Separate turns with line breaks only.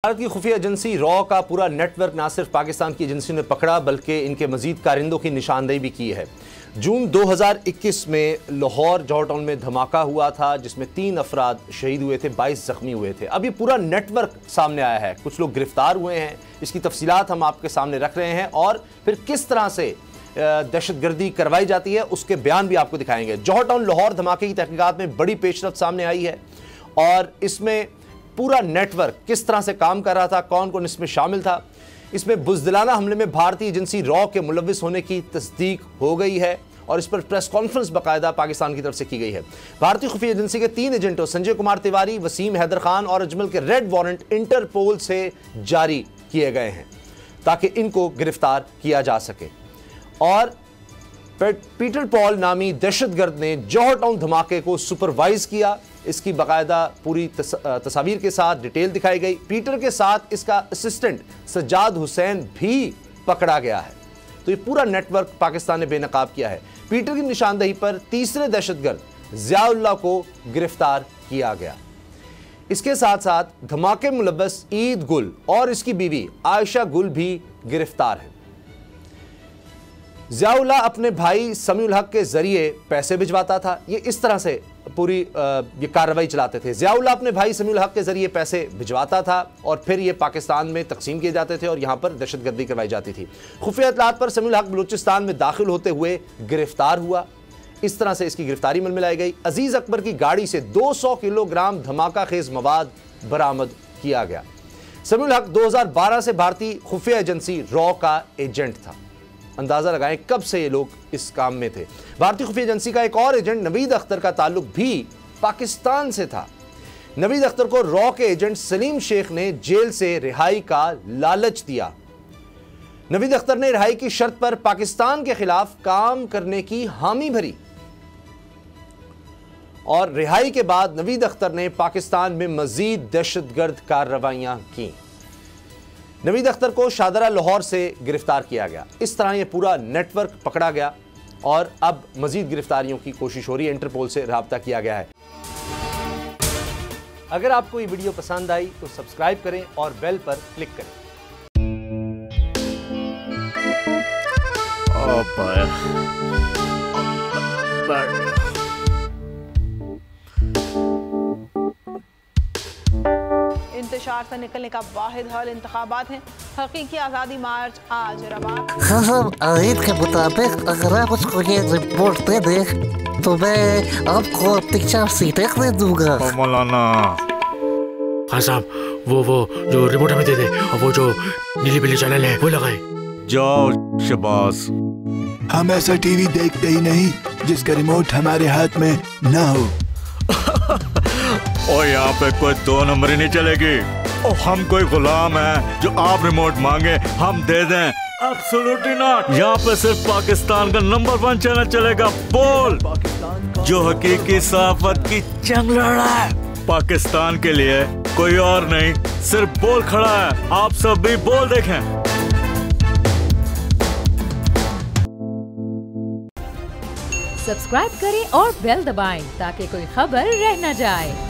भारत की खुफिया agency raw का पूरा नेटवर्क न सिर्फ पाकिस्तान की एजेंसी ने पकड़ा बल्कि इनके मजीद कारिंदों की निशानदेही भी की है। जून 2021 में लाहौर जौहर टाउन में धमाका हुआ था जिसमें 3 अफराद शहीद हुए थे, 22 जख्मी हुए थे। अब ये पूरा नेटवर्क सामने आया है, कुछ लोग गिरफ्तार हुए हैं, इसकी तफसीलात हम आपके सामने रख रहे हैं और फिर किस तरह से दहशतगर्दी करवाई जाती है उसके बयान भी आपको दिखाएंगे। जौहर टाउन लाहौर धमाके की तहकीकात में बड़ी पेशरफ्त सामने आई है और इसमें पूरा नेटवर्क किस तरह से काम कर रहा था, कौन कौन इसमें शामिल था। इसमें बुज़दिलाना हमले में भारतीय एजेंसी रॉ के मुलव्विस होने की तस्दीक हो गई है और इस पर प्रेस कॉन्फ्रेंस बाकायदा पाकिस्तान की तरफ से की गई है। भारतीय खुफिया एजेंसी के 3 एजेंटों संजय कुमार तिवारी, वसीम हैदर खान और अजमल के रेड वारंट इंटरपोल से जारी किए गए हैं ताकि इनको गिरफ्तार किया जा सके। और पीटर पॉल नामी दहशतगर्द ने जौहर टाउन धमाके को सुपरवाइज किया। इसकी बाकायदा पूरी तस्वीर के साथ डिटेल दिखाई गई। पीटर के साथ इसका असिस्टेंट सज्जाद हुसैन भी पकड़ा गया है। तो ये पूरा नेटवर्क पाकिस्तान ने बेनकाब किया है। पीटर की निशानदेही पर तीसरे दहशतगर्द ज़ियाउल्लाह को गिरफ्तार किया गया। इसके साथ साथ धमाके मुलव्वस ईद गुल और इसकी बीवी आयशा गुल भी गिरफ्तार है। ज़ियाउल्लाह अपने भाई समीउल हक के जरिए पैसे भिजवाता था। ये इस तरह से पूरी ये कार्रवाई चलाते थे। ज़ियाउल्लाह अपने भाई समीउल हक के जरिए पैसे भिजवाता था और फिर ये पाकिस्तान में तकसीम किए जाते थे और यहाँ पर दहशतगर्दी करवाई जाती थी। खुफिया इत्तलात पर समीउल हक बलूचिस्तान में दाखिल होते हुए गिरफ्तार हुआ। इस तरह से इसकी गिरफ्तारी मिलाई गई। अजीज अकबर की गाड़ी से 200 किलोग्राम धमाका खेज मवाद बरामद किया गया। समीउल हक 2012 से भारतीय खुफिया एजेंसी रॉ का एजेंट था। अंदाजा लगाएं कब से ये लोग इस काम में थे। भारतीय खुफिया एजेंसी का एक और एजेंट नवीद अख्तर का ताल्लुक भी पाकिस्तान से था। नवीद अख्तर को रॉ के एजेंट सलीम शेख ने जेल से रिहाई का लालच दिया। नवीद अख्तर ने रिहाई की शर्त पर पाकिस्तान के खिलाफ काम करने की हामी भरी और रिहाई के बाद नवीद अख्तर ने पाकिस्तान में मजीद दहशतगर्द कार्रवाइयां की। नवीद अख्तर को शाहदरा लाहौर से गिरफ्तार किया गया। इस तरह ये पूरा नेटवर्क पकड़ा गया और अब मजीद गिरफ्तारियों की कोशिश हो रही है। इंटरपोल से राब्ता किया गया है। अगर आपको ये वीडियो पसंद आई तो सब्सक्राइब करें और बेल पर क्लिक करें।
इंतशार से निकलने का वाहिद हल इंतखाबात हैं। हकीकी आज़ादी मार्च आज रवा।
हाँ, आयत के मुताबिक अगर आप उसको ये रिपोर्ट दे दें तो मैं आपको 3-4 सीटें दे दूंगा।
मौलाना
हाँ साहब, वो जो रिपोर्ट हमें दे दे और वो जो नीली पीली चैनल है वो लगाए।
जाओ शबास।
हम ऐसा टीवी देखते ही नहीं जिसका रिमोट हमारे हाथ में ना हो।
और यहाँ पे कोई 2 नंबर ही नहीं चलेगी। और हम कोई गुलाम है जो आप रिमोट मांगे हम दे दें? Absolutely not. यहाँ पे सिर्फ पाकिस्तान का नंबर 1 चैनल चलेगा, बोल, जो हकीकी सहाफत की जंग लड़ रहा है। पाकिस्तान के लिए कोई और नहीं, सिर्फ बोल खड़ा है। आप सब भी बोल देखें।
सब्सक्राइब करें और बेल दबाएं ताकि कोई खबर रह न जाए।